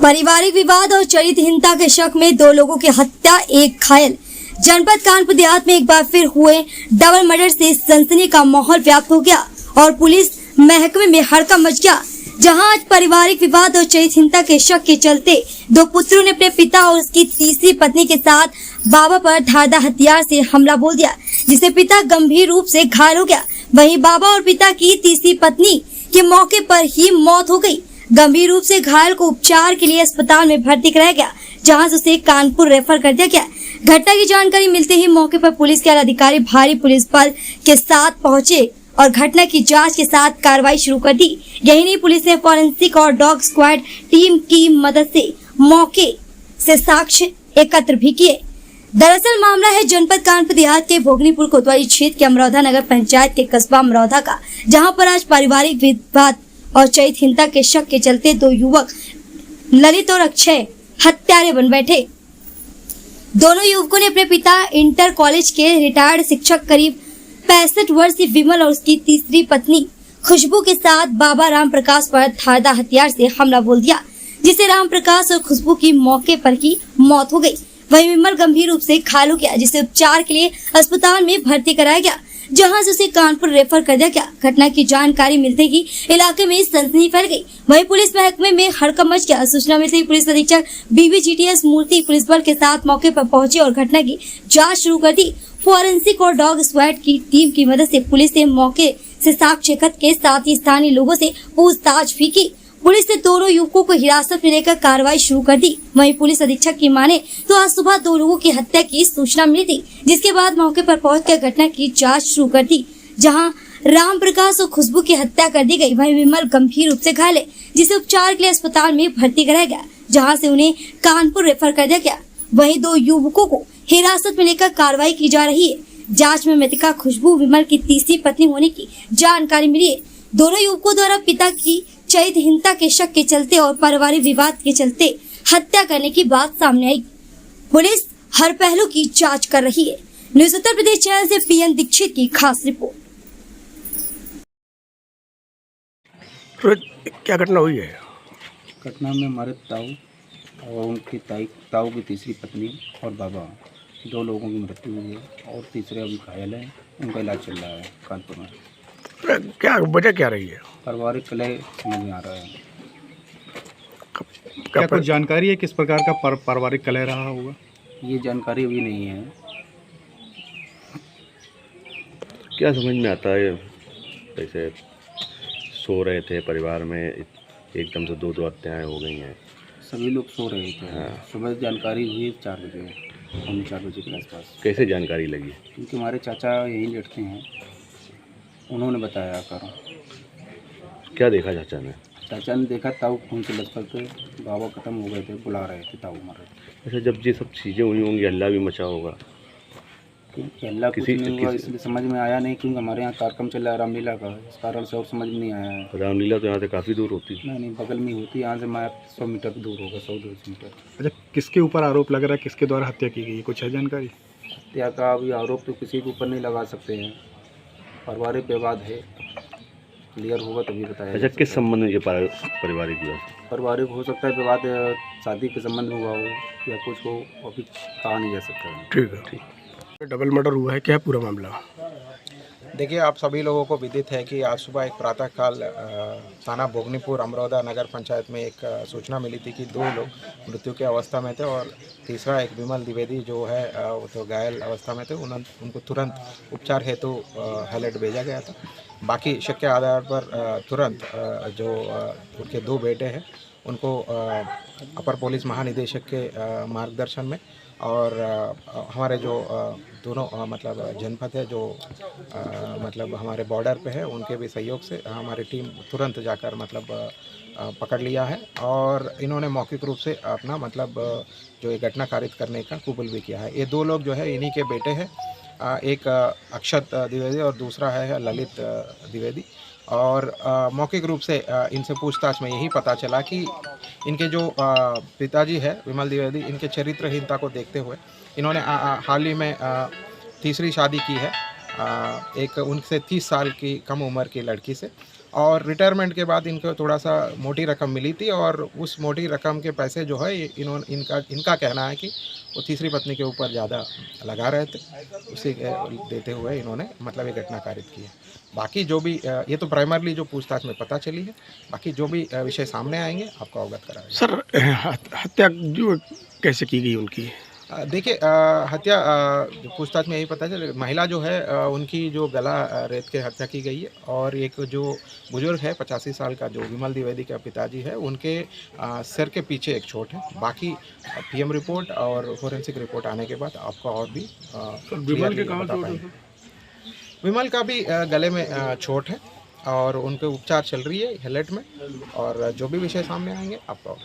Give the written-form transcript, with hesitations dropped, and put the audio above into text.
पारिवारिक विवाद और चरित्रहीनता के शक में 2 लोगों की हत्या, 1 घायल। जनपद कानपुर देहात में एक बार फिर हुए डबल मर्डर से सनसनी का माहौल व्याप्त हो गया और पुलिस महकमे में हड़कंप मच गया, जहां आज पारिवारिक विवाद और चरित्रहीनता के शक के चलते 2 पुत्रों ने अपने पिता और उसकी तीसरी पत्नी के साथ बाबा पर धारदार हथियार से हमला बोल दिया, जिससे पिता गंभीर रूप से घायल हो गया। वहीं बाबा और पिता की तीसरी पत्नी की मौके पर ही मौत हो गई। गंभीर रूप से घायल को उपचार के लिए अस्पताल में भर्ती कराया गया, जहां से उसे कानपुर रेफर कर दिया गया। घटना की जानकारी मिलते ही मौके पर पुलिस के अधिकारी भारी पुलिस बल के साथ पहुंचे और घटना की जांच के साथ कार्रवाई शुरू कर दी। यही नहीं, पुलिस ने फॉरेंसिक और डॉग स्क्वाड टीम की मदद से मौके से साक्ष्य एकत्र भी किए। दरअसल मामला है जनपद कानपुर देहात के भोगनीपुर कोतवाली क्षेत्र के अमरौधा नगर पंचायत के कस्बा अमरौधा का, जहां पर आज पारिवारिक विवाद और चरित्रहीनता के शक के चलते 2 युवक ललित और अक्षय हत्यारे बन बैठे। दोनों युवकों ने अपने पिता इंटर कॉलेज के रिटायर्ड शिक्षक करीब 65 वर्षीय विमल और उसकी तीसरी पत्नी खुशबू के साथ बाबा राम प्रकाश पर धारदार हथियार से हमला बोल दिया, जिससे राम प्रकाश और खुशबू की मौके पर ही मौत हो गई। वहीं विमल गंभीर रूप से घायल हो गया, जिसे उपचार के लिए अस्पताल में भर्ती कराया गया, जहां से उसे कानपुर रेफर कर दिया गया। घटना की जानकारी मिलते ही इलाके में सनसनी फैल गई। वहीं पुलिस महकमे में हड़कंप मच गया। सूचना मिलते ही पुलिस अधीक्षक BBGTS मूर्ति पुलिस बल के साथ मौके पर पहुंचे और घटना की जांच शुरू कर दी। फॉरेंसिक और डॉग स्क्वाड की टीम की मदद से पुलिस ने मौके से साक्ष्य एकत्र के साथ ही स्थानीय लोगों से पूछताछ भी की। पुलिस ने दोनों युवकों को हिरासत में लेकर कार्रवाई शुरू कर दी। वहीं पुलिस अधीक्षक की माने तो आज सुबह 2 लोगों की हत्या की सूचना मिली थी, जिसके बाद मौके पर पहुंचकर घटना की जांच शुरू कर दी, जहां राम प्रकाश और खुशबू की हत्या कर दी गई। वहीं विमल गंभीर रूप से घायल है, जिसे उपचार के लिए अस्पताल में भर्ती कराया गया, जहां से उन्हें कानपुर रेफर कर दिया गया। वहीं 2 युवकों को हिरासत में लेकर कार्रवाई की जा रही है। जाँच में मृतका खुशबू विमल की तीसरी पत्नी होने की जानकारी मिली है। दोनों युवकों द्वारा पिता की चरित्रहीनता के शक के चलते और पारिवारिक विवाद के चलते हत्या करने की बात सामने आई। पुलिस हर पहलू की जांच कर रही है। न्यूज़ उत्तर प्रदेश चैनल से PN दीक्षित की खास रिपोर्ट। क्या घटना हुई है? घटना में हमारे ताऊ और उनकी ताऊ की तीसरी पत्नी और बाबा 2 लोगों की मृत्यु हुई है और तीसरे अभी घायल है। उनका इलाज चल रहा है कानपुर में। क्या वजह क्या रही है? पारिवारिक कलह समझ में आ रहा है। क्या कुछ जानकारी है किस प्रकार का पारिवारिक कलह रहा होगा? ये जानकारी अभी नहीं है। क्या समझ में आता है? जैसे सो रहे थे परिवार में, एकदम से 2 हत्याएं हो गई हैं। सभी लोग सो रहे थे। हाँ। सुबह जानकारी हुई 4 बजे, 4 बजे के आसपास। कैसे जानकारी लगी? क्योंकि हमारे चाचा यहीं लेटते हैं, उन्होंने बताया कर। क्या देखा चाचा ने? चाचा ने देखा ताऊ खून से लथपथ थे, बाबा खत्म हो गए थे, बुला रहे थे, ताऊ मर रहे थे। अच्छा, जब ये सब चीज़ें हुई होंगी, हल्ला भी मचा होगा। हल्ला कुछ नहीं हुआ, इसलिए समझ में आया नहीं, क्योंकि हमारे यहाँ कार्यक्रम चल रहा है रामलीला का, इस कारण से और समझ में नहीं आया है। रामलीला तो यहाँ से काफ़ी दूर होती है। नहीं, बगल में होती है, यहाँ से मैं 100 मीटर दूर होगा, 100-200 मीटर। अच्छा, किसके ऊपर आरोप लग रहा है, किसके द्वारा हत्या की गई, कुछ है जानकारी? हत्या का अभी आरोप तो किसी के ऊपर नहीं लगा सकते हैं, पारिवारिक विवाद है, क्लियर होगा तभी बताया। अच्छा, किस संबंध में ये पारिवारिक विवाद? पारिवारिक हो सकता है विवाद, शादी के संबंध में हुआ हो या कुछ हो, अभी कहा नहीं जा सकता। ठीक है। डबल मर्डर हुआ है, क्या है पूरा मामला? देखिए, आप सभी लोगों को विदित है कि आज सुबह एक प्रातःकाल थाना भोगनीपुर अमरौधा नगर पंचायत में एक सूचना मिली थी कि 2 लोग मृत्यु की अवस्था में थे और तीसरा एक विमल द्विवेदी जो है वो तो घायल अवस्था में थे। उनको तुरंत उपचार हेतु हैलेट भेजा गया था। बाकी शक के आधार पर तुरंत जो उनके 2 बेटे हैं उनको अपर पुलिस महानिदेशक के मार्गदर्शन में और हमारे जो दोनों मतलब जनपद है जो मतलब हमारे बॉर्डर पे है, उनके भी सहयोग से हमारी टीम तुरंत जाकर मतलब पकड़ लिया है और इन्होंने मौखिक रूप से अपना मतलब जो ये घटना कारित करने का कबूल भी किया है। ये 2 लोग जो है इन्हीं के बेटे हैं, एक अक्षत द्विवेदी और दूसरा है ललित द्विवेदी। और मौखिक रूप से इनसे पूछताछ में यही पता चला कि इनके जो पिताजी है विमल द्विवेदी, इनके चरित्रहीनता को देखते हुए इन्होंने हाल ही में तीसरी शादी की है एक उनसे 30 साल की कम उम्र की लड़की से। और रिटायरमेंट के बाद इनको थोड़ा सा मोटी रकम मिली थी और उस मोटी रकम के पैसे जो है इन्होंने इनका कहना है कि वो तीसरी पत्नी के ऊपर ज़्यादा लगा रहे थे, उसे देते हुए इन्होंने मतलब ये घटना कारित की है। बाकी जो भी ये तो प्राइमरली जो पूछताछ में पता चली है, बाकी जो भी विषय सामने आएंगे आपको अवगत कराएंगे। सर हत्या जो कैसे की गई उनकी? देखिए हत्या जो पूछताछ में यही पता चला, महिला जो है उनकी जो गला रेत के हत्या की गई है और एक जो बुजुर्ग है 85 साल का जो विमल द्विवेदी का पिताजी है, उनके सिर के पीछे एक चोट है। बाकी पीएम रिपोर्ट और फोरेंसिक रिपोर्ट आने के बाद आपको और भी विमल के कहाँ चोट है? विमल का भी गले में चोट है और उनके उपचार चल रही है हेलट में, और जो भी विषय सामने आएंगे आपको